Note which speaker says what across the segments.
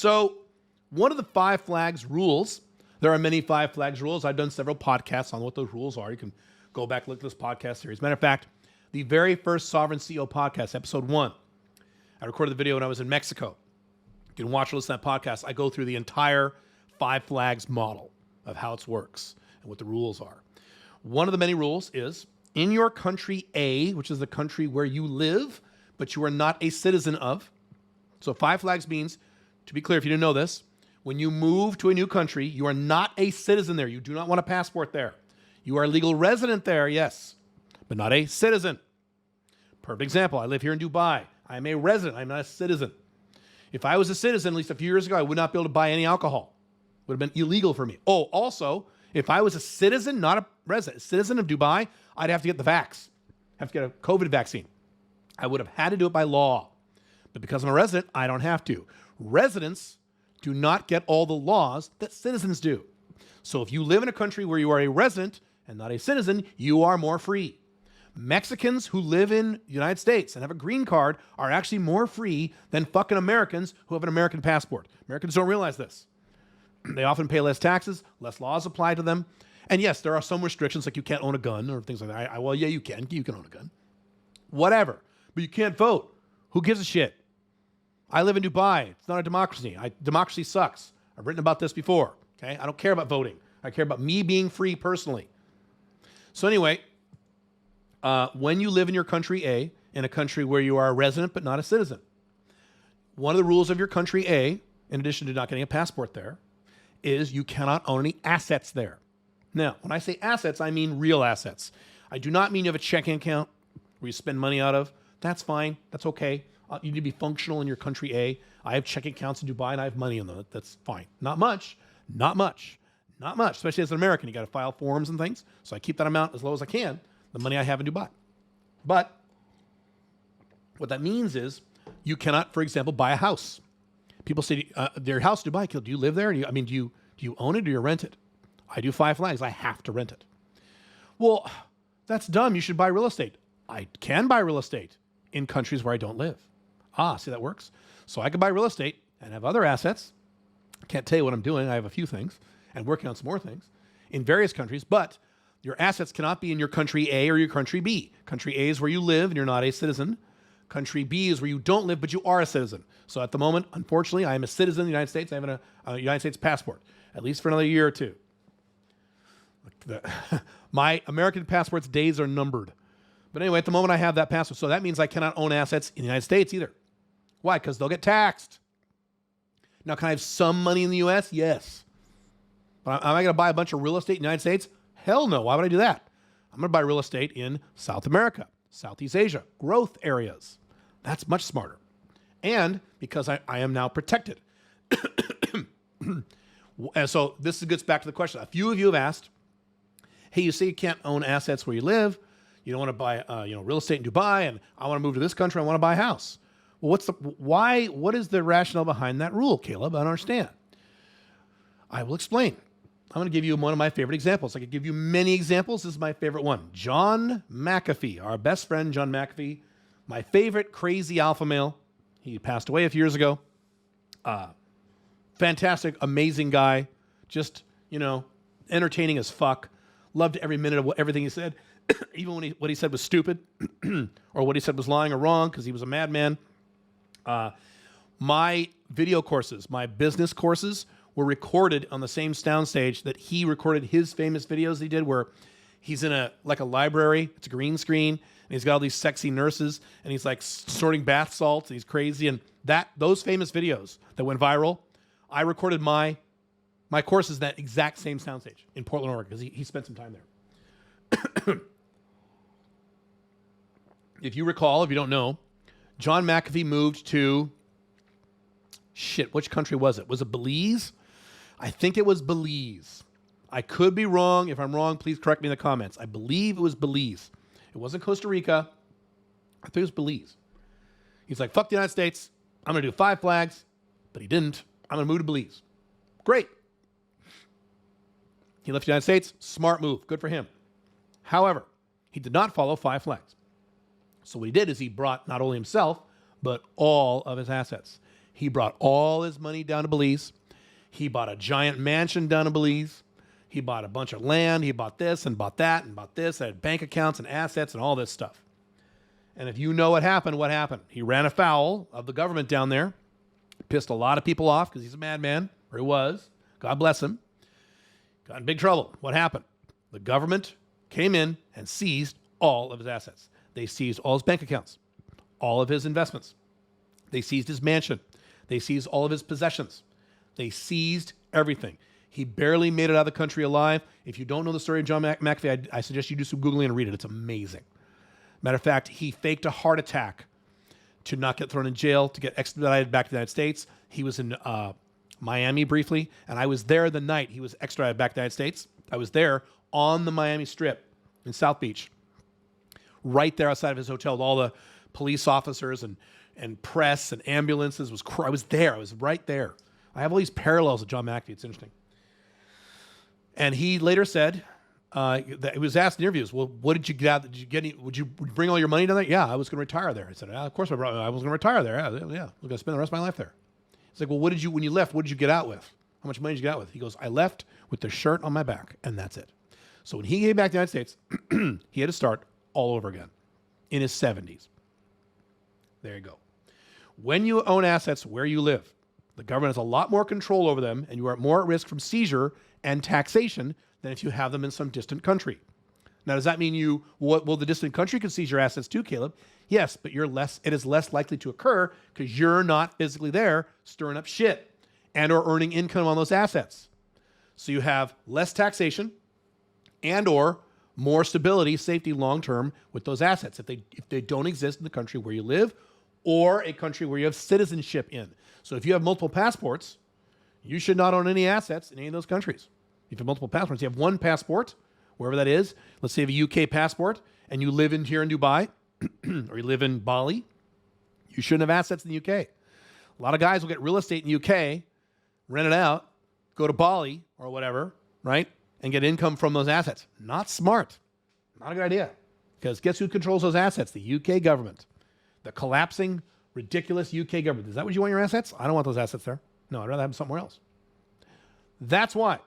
Speaker 1: So one of the Five Flags rules, there are many Five Flags rules. I've done several podcasts on what those rules are. You can go back, look at this podcast series. Matter of fact, the very first Sovereign CEO podcast, episode 1, I recorded the video when I was in Mexico. You can watch or listen to that podcast. I go through the entire Five Flags model of how it works and what the rules are. One of the many rules is, in your country A, which is the country where you live, but you are not a citizen of. So Five Flags means, to be clear, if you didn't know this, when you move to a new country, you are not a citizen there. You do not want a passport there. You are a legal resident there, yes, but not a citizen. Perfect example. I live here in Dubai. I'm a resident. I'm not a citizen. If I was a citizen, at least a few years ago, I would not be able to buy any alcohol. It would have been illegal for me. Oh, also, if I was a citizen, not a resident, a citizen of Dubai, I'd have to get the vax, have to get a COVID vaccine. I would have had to do it by law. But because I'm a resident, I don't have to. Residents do not get all the laws that citizens do. So if you live in a country where you are a resident and not a citizen, you are more free. Mexicans who live in the United States and have a green card are actually more free than fucking Americans who have an American passport. Americans don't realize this. They often pay less taxes, less laws apply to them. And yes, there are some restrictions, like you can't own a gun or things like that. Well, yeah, you can. You can own a gun. Whatever. But you can't vote. Who gives a shit? I live in Dubai. It's not a democracy. Democracy sucks. I've written about this before. Okay? I don't care about voting. I care about me being free personally. So anyway, when you live in your country A, in a country where you are a resident but not a citizen, one of the rules of your country A, in addition to not getting a passport there, is you cannot own any assets there. Now, when I say assets, I mean real assets. I do not mean you have a checking account where you spend money out of. That's fine. That's okay. You need to be functional in your country A. I have checking accounts in Dubai and I have money in them. That's fine. Not much. Not much. Not much. Especially as an American, you got to file forms and things. So I keep that amount as low as I can, the money I have in Dubai. But what that means is you cannot, for example, buy a house. People say, their house in Dubai, do you live there? Do you own it or do you rent it? I do Five Flags. I have to rent it. Well, that's dumb. You should buy real estate. I can buy real estate in countries where I don't live. See, that works. So I can buy real estate and have other assets. I can't tell you what I'm doing. I have a few things and working on some more things in various countries, but your assets cannot be in your country A or your country B. Country A is where you live and you're not a citizen. Country B is where you don't live, but you are a citizen. So at the moment, unfortunately, I am a citizen of the United States. I have a United States passport, at least for another year or two. My American passport's days are numbered. But anyway, at the moment I have that passport. So that means I cannot own assets in the United States either. Why? Because they'll get taxed. Now, can I have some money in the U.S.? Yes. But am I going to buy a bunch of real estate in the United States? Hell no. Why would I do that? I'm going to buy real estate in South America, Southeast Asia, growth areas. That's much smarter. And because I am now protected. And so this gets back to the question. A few of you have asked, hey, you say you can't own assets where you live. You don't want to buy real estate in Dubai, and I want to move to this country. I want to buy a house. Well, what is the rationale behind that rule, Caleb? I don't understand. I will explain. I'm going to give you one of my favorite examples. I could give you many examples. This is my favorite one. John McAfee, our best friend, John McAfee, my favorite crazy alpha male. He passed away a few years ago. Fantastic, amazing guy. Just, entertaining as fuck. Loved every minute of everything he said. Even when what he said was stupid or what he said was lying or wrong because he was a madman. My video courses, my business courses were recorded on the same soundstage that he recorded his famous videos he did where he's in a library. It's a green screen and he's got all these sexy nurses and he's like sorting bath salts and he's crazy. And those famous videos that went viral, I recorded my courses that exact same soundstage in Portland, Oregon because he spent some time there. If you recall, if you don't know, John McAfee moved to, which country was it? Was it Belize? I think it was Belize. I could be wrong. If I'm wrong, please correct me in the comments. I believe it was Belize. It wasn't Costa Rica. I think it was Belize. He's like, fuck the United States. I'm going to do Five Flags. But he didn't. I'm going to move to Belize. Great. He left the United States. Smart move. Good for him. However, he did not follow Five Flags. So what he did is he brought not only himself, but all of his assets. He brought all his money down to Belize. He bought a giant mansion down in Belize. He bought a bunch of land. He bought this and bought that and bought this. Had bank accounts and assets and all this stuff. And if you know what happened, what happened? He ran afoul of the government down there, pissed a lot of people off because he's a madman, or he was. God bless him. Got in big trouble. What happened? The government came in and seized all of his assets. They seized all his bank accounts, all of his investments. They seized his mansion. They seized all of his possessions. They seized everything. He barely made it out of the country alive. If you don't know the story of John McAfee, I suggest you do some Googling and read it. It's amazing. Matter of fact, he faked a heart attack to not get thrown in jail, to get extradited back to the United States. He was in Miami briefly, and I was there the night he was extradited back to the United States. I was there on the Miami Strip in South Beach, right there outside of his hotel with all the police officers and press and ambulances. I was there. I was right there. I have all these parallels with John McAfee. It's interesting. And he later said, that he was asked in interviews, well, what did you get out? Did you get any, would you bring all your money down there? Yeah, I was going to retire there. I said, of course I was going to retire there. Yeah, I'm going to spend the rest of my life there. He's like, well, when you left, what did you get out with? How much money did you get out with? He goes, I left with the shirt on my back, and that's it. So when he came back to the United States, he had to start all over again in his 70s. There you go. When you own assets where you live, the government has a lot more control over them, and you are more at risk from seizure and taxation than if you have them in some distant country. Now, does that mean well, the distant country can seize your assets too, Caleb? Yes, but it is less likely to occur because you're not physically there stirring up shit and or earning income on those assets. So you have less taxation and or more stability, safety long-term with those assets if they don't exist in the country where you live or a country where you have citizenship in. So if you have multiple passports, you should not own any assets in any of those countries. If you have multiple passports, you have one passport, wherever that is. Let's say you have a UK passport and you live here in Dubai or you live in Bali, you shouldn't have assets in the UK. A lot of guys will get real estate in the UK, rent it out, go to Bali or whatever, right? And get income from those assets. Not smart. Not a good idea. Because guess who controls those assets? The UK government. The collapsing, ridiculous UK government. Is that what you want your assets? I don't want those assets there. No, I'd rather have them somewhere else. That's why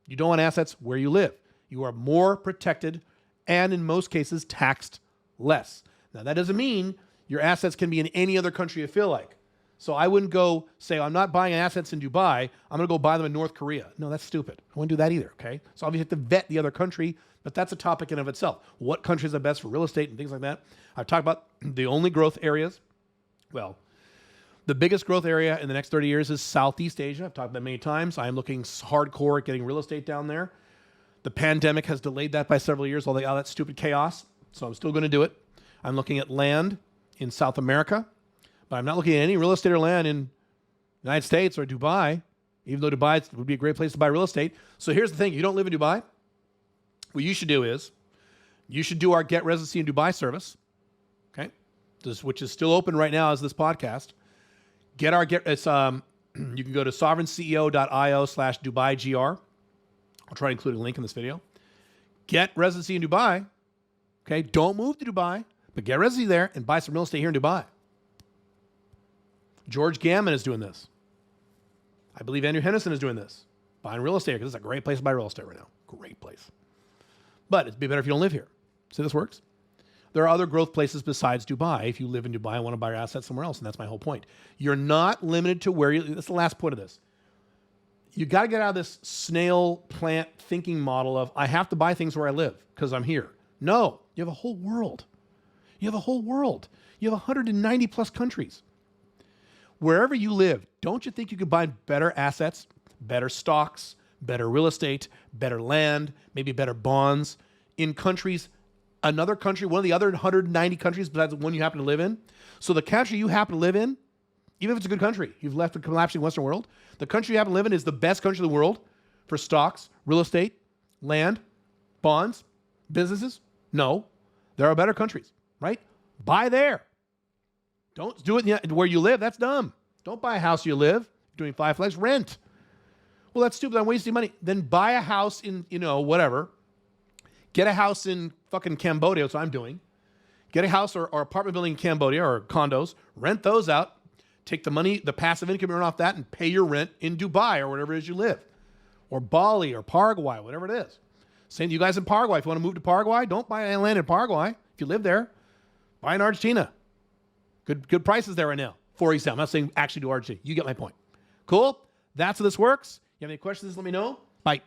Speaker 1: you don't want assets where you live. You are more protected and in most cases taxed less. Now that doesn't mean your assets can be in any other country you feel like. So I wouldn't go say, I'm not buying assets in Dubai. I'm going to go buy them in North Korea. No, that's stupid. I wouldn't do that either, okay? So obviously you have to vet the other country, but that's a topic in of itself. What countries are best for real estate and things like that? I've talked about the only growth areas. Well, the biggest growth area in the next 30 years is Southeast Asia. I've talked about that many times. I'm looking hardcore at getting real estate down there. The pandemic has delayed that by several years, all that stupid chaos. So I'm still going to do it. I'm looking at land in South America, but I'm not looking at any real estate or land in the United States or Dubai, even though Dubai would be a great place to buy real estate. So here's the thing. If you don't live in Dubai, what you should do is you should do our Get Residency in Dubai service, okay, which is still open right now as this podcast. You can go to sovereignCEO.io/DubaiGR. I'll try to include a link in this video. Get residency in Dubai. Okay, don't move to Dubai, but get residency there and buy some real estate here in Dubai. George Gammon is doing this. I believe Andrew Henderson is doing this. Buying real estate because it's a great place to buy real estate right now. Great place. But it'd be better if you don't live here. See how this works? There are other growth places besides Dubai. If you live in Dubai and want to buy your assets somewhere else, and that's my whole point. You're not limited to where you... That's the last point of this. You got to get out of this snail plant thinking model of, I have to buy things where I live because I'm here. No, you have a whole world. You have a whole world. You have 190 plus countries. Wherever you live, don't you think you could buy better assets, better stocks, better real estate, better land, maybe better bonds in countries, another country, one of the other 190 countries besides the one you happen to live in? So the country you happen to live in, even if it's a good country, you've left the collapsing Western world, the country you happen to live in is the best country in the world for stocks, real estate, land, bonds, businesses? No. There are better countries, right? Buy there. Don't do it where you live. That's dumb. Don't buy a house you live. Doing Five Flags, rent. Well, that's stupid. I'm wasting money. Then buy a house in, whatever. Get a house in fucking Cambodia. That's what I'm doing. Get a house or apartment building in Cambodia or condos. Rent those out. Take the money, the passive income you earn off that, and pay your rent in Dubai or wherever it is you live, or Bali or Paraguay, whatever it is. Same to you guys in Paraguay. If you want to move to Paraguay, don't buy land in Paraguay. If you live there, buy in Argentina. Good prices there right now. For example, I'm not saying actually do Argentina. You get my point. Cool? That's how this works. You have any questions, let me know. Bye.